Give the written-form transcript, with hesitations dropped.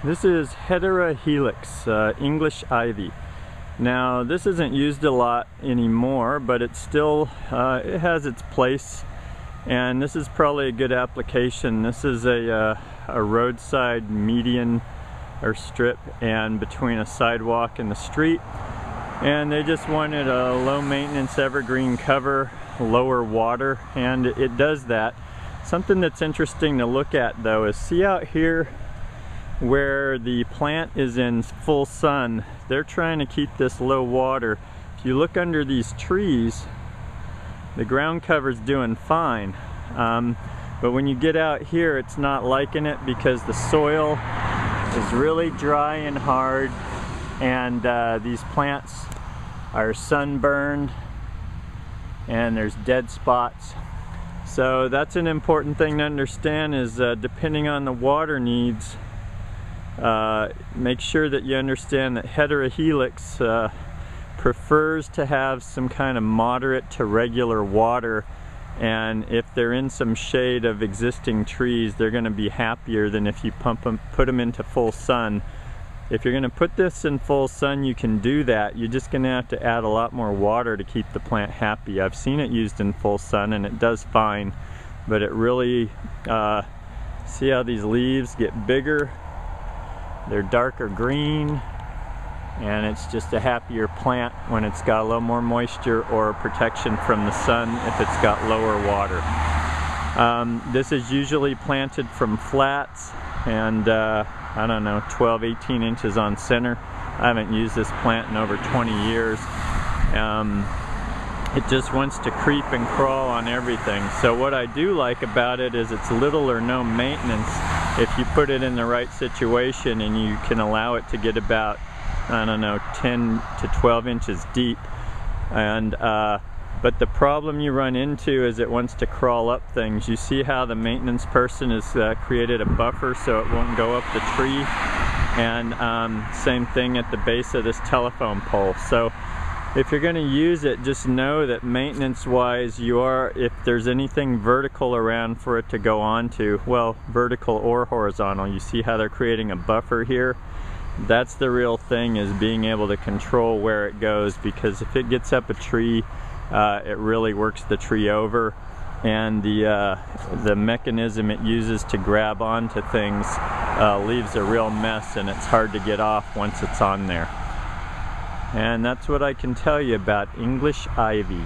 This is Hedera helix, English ivy. Now this isn't used a lot anymore, but it still it has its place, and this is probably a good application. This is a roadside median or strip and between a sidewalk and the street, and they just wanted a low maintenance evergreen cover, lower water, and it does that. Something that's interesting to look at though is, see out here where the plant is in full sun, they're trying to keep this low water. If you look under these trees, the ground cover's doing fine, but when you get out here, it's not liking it because the soil is really dry and hard, and these plants are sunburned and there's dead spots. So that's an important thing to understand, is depending on the water needs, make sure that you understand that Hedera helix prefers to have some kind of moderate to regular water, and if they're in some shade of existing trees, they're going to be happier than if you put them into full sun. If you're going to put this in full sun, you can do that. You're just going to have to add a lot more water to keep the plant happy. I've seen it used in full sun and it does fine, but it really, see how these leaves get bigger? They're darker green, and it's just a happier plant when it's got a little more moisture or protection from the sun if it's got lower water. This is usually planted from flats, and I don't know, 12-18 inches on center. I haven't used this plant in over 20 years. It just wants to creep and crawl on everything. So what I do like about it is it's little or no maintenance if you put it in the right situation, and you can allow it to get about, I don't know, 10 to 12 inches deep. And but the problem you run into is it wants to crawl up things. You see how the maintenance person has created a buffer so it won't go up the tree, and same thing at the base of this telephone pole. So if you're going to use it, just know that maintenance wise, if there's anything vertical around for it to go onto, well, vertical or horizontal, you see how they're creating a buffer here? That's the real thing, is being able to control where it goes, because if it gets up a tree, it really works the tree over, and the mechanism it uses to grab onto things leaves a real mess, and it's hard to get off once it's on there. And that's what I can tell you about English ivy.